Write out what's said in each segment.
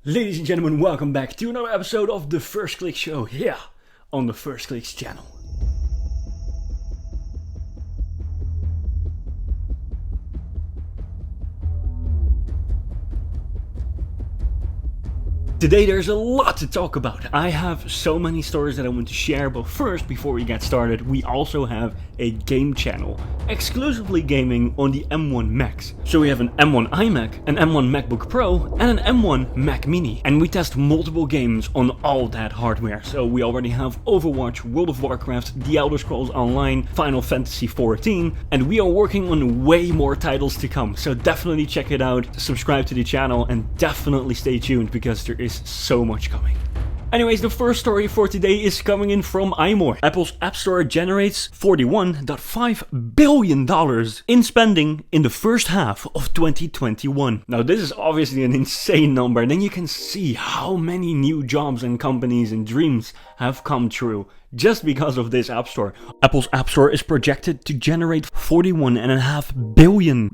Ladies and gentlemen, welcome back to another episode of the Firstclicks show here on the Firstclicks channel. Today there's a lot to talk about. I have so many stories that I want to share, but first, before we get started, we also have a game channel, exclusively gaming on the M1 Macs. So we have an M1 iMac, an M1 MacBook Pro, and an M1 Mac Mini. And we test multiple games on all that hardware. So we already have Overwatch, World of Warcraft, The Elder Scrolls Online, Final Fantasy XIV, and we are working on way more titles to come. So definitely check it out, subscribe to the channel, and definitely stay tuned because there is so much coming. Anyways, the first story for today is coming in from iMore. Apple's App Store generates $41.5 billion in spending in the first half of 2021. Now this is obviously an insane number, and then you can see how many new jobs and companies and dreams have come true just because of this App Store. Apple's App Store is projected to generate $41.5 billion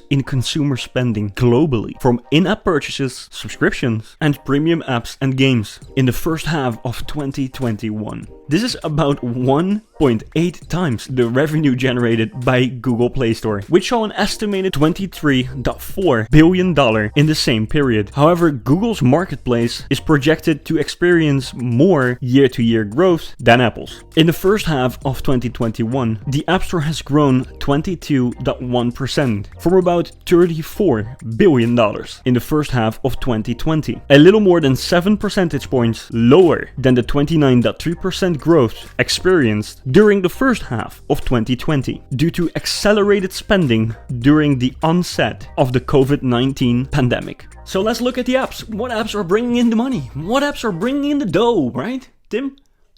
in consumer spending globally from in-app purchases, subscriptions, and premium apps and games in the first half of 2021. This is about 1.8 times the revenue generated by Google Play Store, which saw an estimated $23.4 billion in the same period. However, Google's marketplace is projected to experience more year-to-year growth than Apple's. In the first half of 2021, the App Store has grown 22.1% from about $34 billion in the first half of 2020, a little more than 7 percentage points lower than the 29.3% growth experienced during the first half of 2020 due to accelerated spending during the onset of the COVID-19 pandemic. So let's look at the apps. What apps are bringing in the money? What apps are bringing in the dough, right? Tim?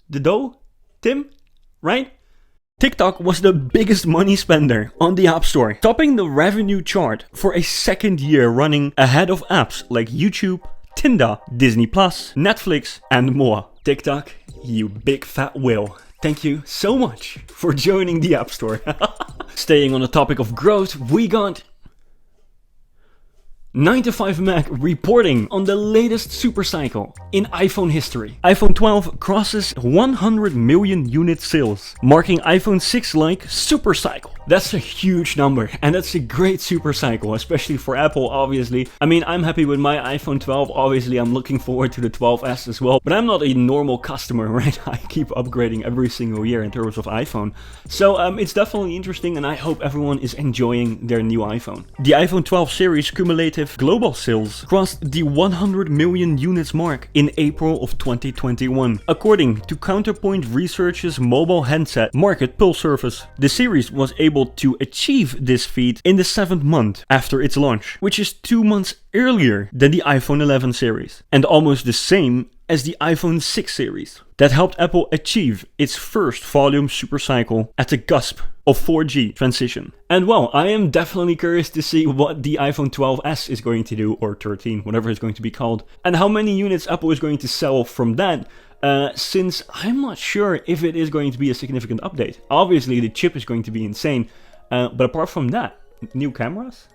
The dough? Tim? Right? TikTok was the biggest money spender on the App Store, topping the revenue chart for a second year running ahead of apps like YouTube, Tinder, Disney+, Netflix, and more. TikTok, you big fat whale. Thank you so much for joining the App Store. Staying on the topic of growth, we got 9to5Mac reporting on the latest supercycle in iPhone history. iPhone 12 crosses 100 million unit sales, marking iPhone 6-like supercycle. That's a huge number, and that's a great supercycle, especially for Apple, obviously. I mean, I'm happy with my iPhone 12, obviously I'm looking forward to the 12s as well, but I'm not a normal customer, right? I keep upgrading every single year in terms of iPhone. So it's definitely interesting, and I hope everyone is enjoying their new iPhone. The iPhone 12 series cumulative global sales crossed the 100 million units mark in April of 2021. According to Counterpoint Research's mobile handset market pull service, the series was able to achieve this feat in the 7th month after its launch, which is 2 months earlier than the iPhone 11 series, and almost the same as the iPhone 6 series. That helped Apple achieve its first volume supercycle at the cusp of 4G transition. And well, I am definitely curious to see what the iPhone 12s is going to do, or 13, whatever it's going to be called, and how many units Apple is going to sell from that, since I'm not sure if it is going to be a significant update. Obviously, the chip is going to be insane, but apart from that, new cameras?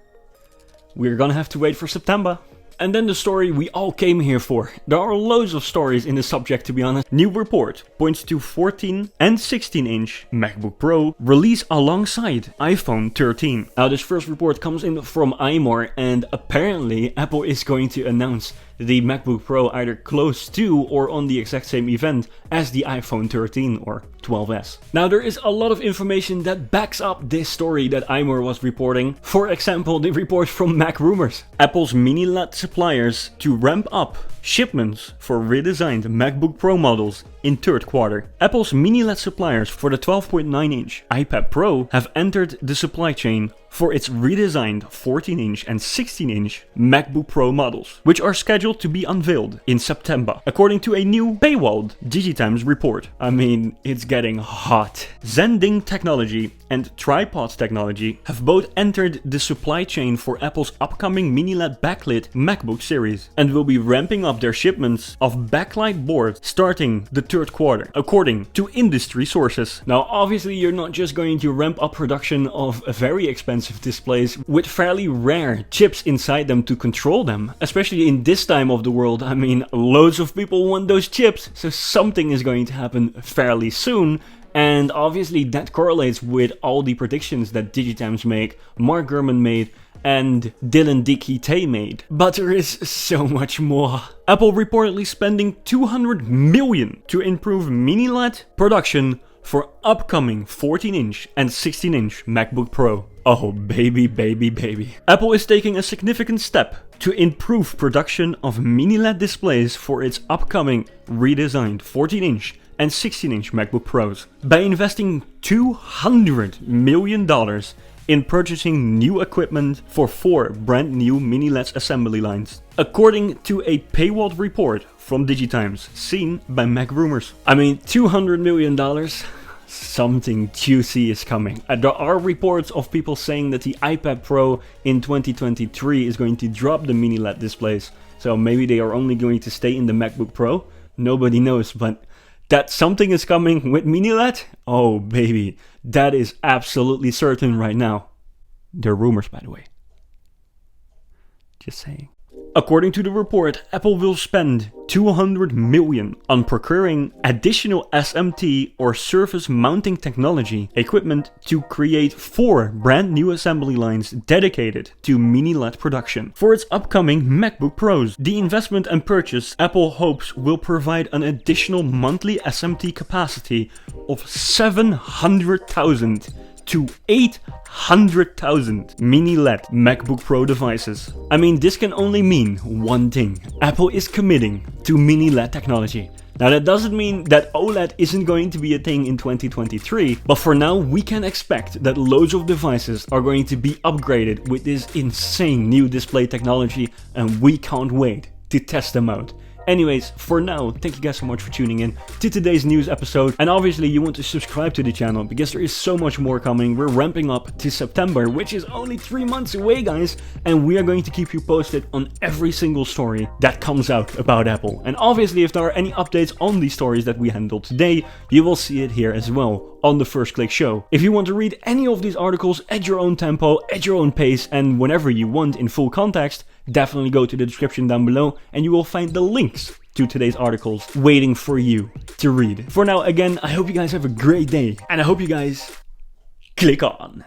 We're gonna have to wait for September. And then the story we all came here for. There are loads of stories in the subject, to be honest. New report points to 14 and 16-inch MacBook Pro release alongside iPhone 13. Now this first report comes in from iMore, and apparently Apple is going to announce the MacBook Pro either close to or on the exact same event as the iPhone 13 or 12s. Now there is a lot of information that backs up this story that iMore was reporting. For example, the report from Mac Rumors. Apple's mini LED suppliers to ramp up shipments for redesigned MacBook Pro models in 3rd quarter. Apple's mini LED suppliers for the 12.9-inch iPad Pro have entered the supply chain for its redesigned 14-inch and 16-inch MacBook Pro models, which are scheduled to be unveiled in September, according to a new paywalled DigiTimes report. I mean, it's getting hot. Zending Technology and Tripod Technology have both entered the supply chain for Apple's upcoming mini LED backlit MacBook series, and will be ramping up their shipments of backlight boards starting the third quarter, according to industry sources. Now, obviously, you're not just going to ramp up production of very expensive displays with fairly rare chips inside them to control them, especially in this time of the world. I mean, loads of people want those chips, so something is going to happen fairly soon. And obviously that correlates with all the predictions that Digitimes make, Mark Gurman made, and Dylan Dickey made. But there is so much more. Apple reportedly spending $200 million to improve mini LED production for upcoming 14-inch and 16-inch MacBook Pro. Oh baby, baby, baby. Apple is taking a significant step to improve production of mini LED displays for its upcoming redesigned 14-inch and 16-inch MacBook Pros by investing $200 million in purchasing new equipment for 4 brand new mini LED assembly lines, according to a paywalled report from Digitimes seen by Mac Rumors. I mean, $200 million, something juicy is coming. There are reports of people saying that the iPad Pro in 2023 is going to drop the mini LED displays, so maybe they are only going to stay in the MacBook Pro. Nobody knows, but that something is coming with mini LED? Oh baby, that is absolutely certain right now. They're rumors, by the way. Just saying. According to the report, Apple will spend $200 million on procuring additional SMT or surface mounting technology equipment to create 4 brand new assembly lines dedicated to mini LED production for its upcoming MacBook Pros. The investment and purchase, Apple hopes, will provide an additional monthly SMT capacity of 700,000 to 800,000 mini LED MacBook Pro devices. I mean, this can only mean one thing. Apple is committing to mini LED technology. Now, that doesn't mean that OLED isn't going to be a thing in 2023, but for now we can expect that loads of devices are going to be upgraded with this insane new display technology, and we can't wait to test them out. Anyways, for now, thank you guys so much for tuning in to today's news episode. And obviously you want to subscribe to the channel because there is so much more coming. We're ramping up to September, which is only 3 months away, guys. And we are going to keep you posted on every single story that comes out about Apple. And obviously, if there are any updates on these stories that we handled today, you will see it here as well on the First Click show. If you want to read any of these articles at your own tempo, at your own pace, and whenever you want in full context, definitely go to the description down below and you will find the links to today's articles waiting for you to read. For now, again, I hope you guys have a great day and I hope you guys click on.